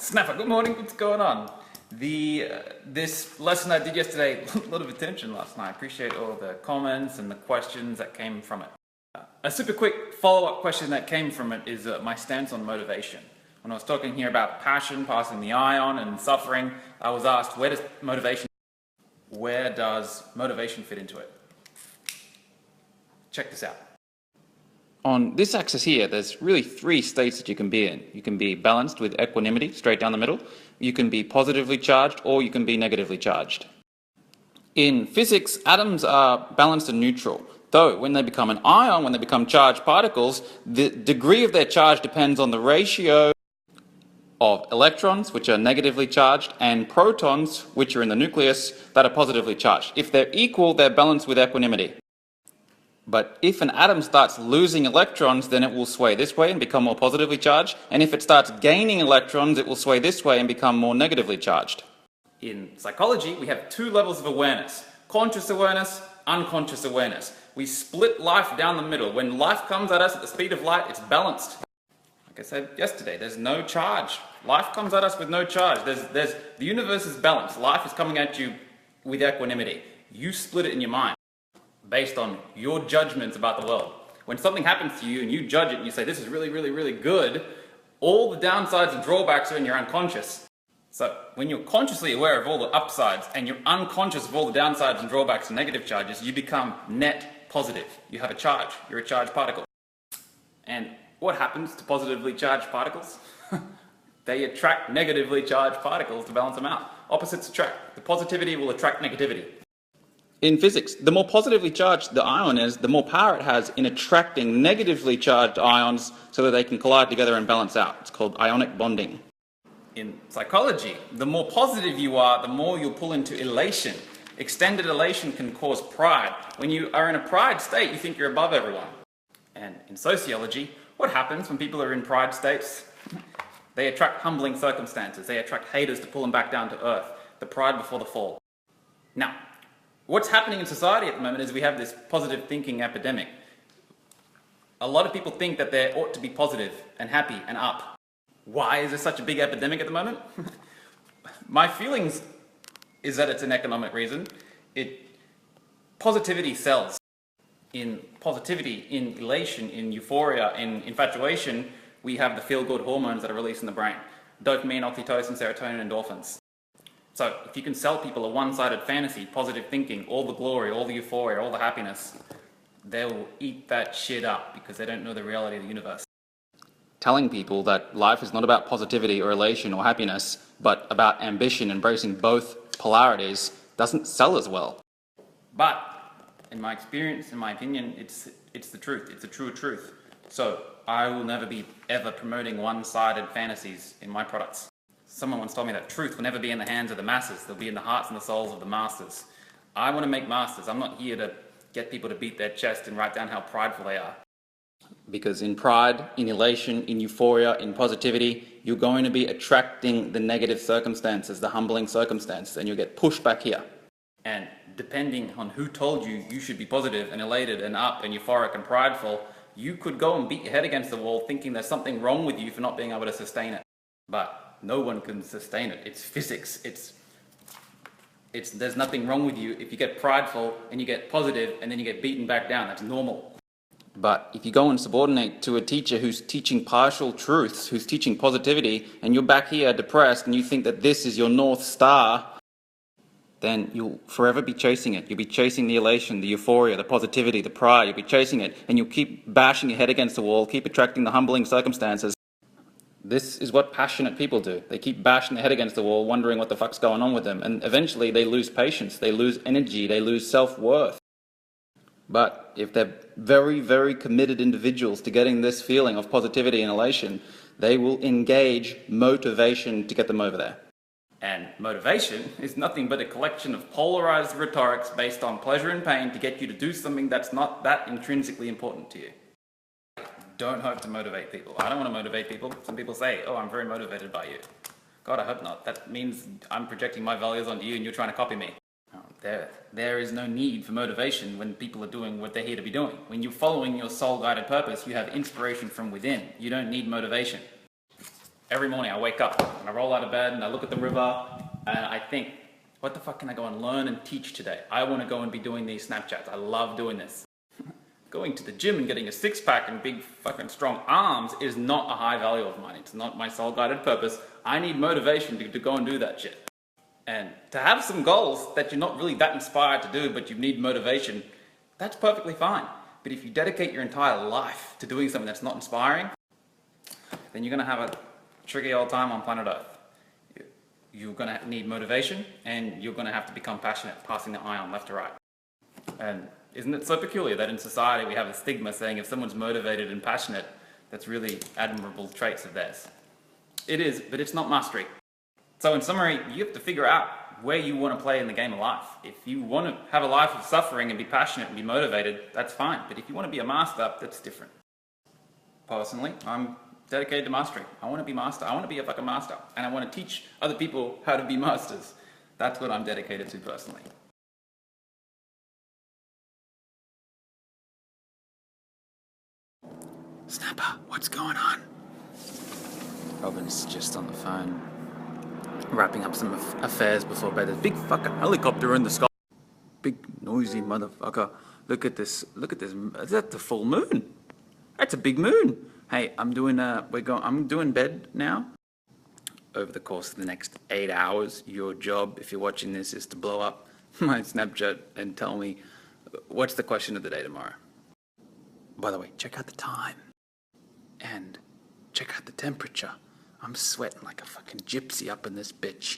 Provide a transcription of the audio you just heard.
Snapper, good morning, what's going on? This lesson I did yesterday, a lot of attention last night. I appreciate all the comments and the questions that came from it. A super quick follow-up question that came from it is my stance on motivation. When I was talking here about passion, passing the eye on, and suffering, I was asked, where does motivation fit into it? Check this out. On this axis here, there's really three states that you can be in. You can be balanced with equanimity, straight down the middle. You can be positively charged, or you can be negatively charged. In physics, atoms are balanced and neutral. Though, when they become an ion, when they become charged particles, the degree of their charge depends on the ratio of electrons, which are negatively charged, and protons, which are in the nucleus, that are positively charged. If they're equal, they're balanced with equanimity. But if an atom starts losing electrons, then it will sway this way and become more positively charged. And if it starts gaining electrons, it will sway this way and become more negatively charged. In psychology, we have two levels of awareness: conscious awareness, unconscious awareness. We split life down the middle. When life comes at us at the speed of light, it's balanced. Like I said yesterday, there's no charge. Life comes at us with no charge. The universe is balanced. Life is coming at you with equanimity. You split it in your mind based on your judgments about the world. When something happens to you and you judge it and you say, this is really, really, really good, all the downsides and drawbacks are in your unconscious. So when you're consciously aware of all the upsides and you're unconscious of all the downsides and drawbacks and negative charges, you become net positive. You have a charge. You're a charged particle. And what happens to positively charged particles? They attract negatively charged particles to balance them out. Opposites attract. The positivity will attract negativity. In physics, the more positively charged the ion is, the more power it has in attracting negatively charged ions so that they can collide together and balance out. It's called ionic bonding. In psychology, the more positive you are, the more you'll pull into elation. Extended elation can cause pride. When you are in a pride state, you think you're above everyone. And in sociology, what happens when people are in pride states? They attract humbling circumstances. They attract haters to pull them back down to earth. The pride before the fall. Now, what's happening in society at the moment is we have this positive thinking epidemic. A lot of people think that they ought to be positive and happy and up. Why is there such a big epidemic at the moment? My feelings is that it's an economic reason. Positivity sells. In positivity, in elation, in euphoria, in infatuation, we have the feel-good hormones that are released in the brain. Dopamine, oxytocin, serotonin, endorphins. So if you can sell people a one-sided fantasy, positive thinking, all the glory, all the euphoria, all the happiness, they will eat that shit up because they don't know the reality of the universe. Telling people that life is not about positivity or elation or happiness, but about ambition, embracing both polarities, doesn't sell as well. But in my experience, in my opinion, it's the truth. It's a true truth. So I will never be ever promoting one-sided fantasies in my products. Someone once told me that truth will never be in the hands of the masses. They'll be in the hearts and the souls of the masters. I want to make masters. I'm not here to get people to beat their chest and write down how prideful they are. Because in pride, in elation, in euphoria, in positivity, you're going to be attracting the negative circumstances, the humbling circumstances, and you'll get pushed back here. And depending on who told you you should be positive and elated and up and euphoric and prideful, you could go and beat your head against the wall thinking there's something wrong with you for not being able to sustain it. But no one can sustain it. It's physics. There's nothing wrong with you if you get prideful and you get positive and then you get beaten back down. That's normal. But if you go and subordinate to a teacher who's teaching partial truths, who's teaching positivity, and you're back here depressed and you think that this is your North Star, then you'll forever be chasing it. You'll be chasing the elation, the euphoria, the positivity, the pride. You'll be chasing it, and you'll keep bashing your head against the wall, keep attracting the humbling circumstances. This is what passionate people do. They keep bashing their head against the wall, wondering what the fuck's going on with them, and eventually they lose patience, they lose energy, they lose self-worth. But if they're very, very committed individuals to getting this feeling of positivity and elation, they will engage motivation to get them over there. And motivation is nothing but a collection of polarized rhetorics based on pleasure and pain to get you to do something that's not that intrinsically important to you. Don't hope to motivate people. I don't want to motivate people. Some people say, oh, I'm very motivated by you. God, I hope not. That means I'm projecting my values onto you and you're trying to copy me. There is no need for motivation when people are doing what they're here to be doing. When you're following your soul-guided purpose, you have inspiration from within. You don't need motivation. Every morning I wake up and I roll out of bed and I look at the river and I think, what the fuck can I go and learn and teach today? I want to go and be doing these Snapchats. I love doing this. Going to the gym and getting a six-pack and big fucking strong arms is not a high value of mine. It's not my sole guided purpose. I need motivation to go and do that shit. And to have some goals that you're not really that inspired to do, but you need motivation, that's perfectly fine. But if you dedicate your entire life to doing something that's not inspiring, then you're going to have a tricky old time on planet Earth. You're going to need motivation, and you're going to have to become passionate, passing the eye on left to right. And isn't it so peculiar that in society we have a stigma saying if someone's motivated and passionate, that's really admirable traits of theirs? It is, but it's not mastery. So in summary, you have to figure out where you want to play in the game of life. If you want to have a life of suffering and be passionate and be motivated, that's fine. But if you want to be a master, that's different. Personally, I'm dedicated to mastery. I want to be master. I want to be a fucking master. And I want to teach other people how to be masters. That's what I'm dedicated to personally. Snapper, what's going on? Robin's just on the phone, wrapping up some affairs before bed. There's a big fucking helicopter in the sky. Big noisy motherfucker. Look at this. Look at this. Is that the full moon? That's a big moon. Hey, I'm doing bed now. Over the course of the next 8 hours, your job, if you're watching this, is to blow up my Snapchat and tell me what's the question of the day tomorrow. By the way, check out the time. And check out the temperature. I'm sweating like a fucking gypsy up in this bitch.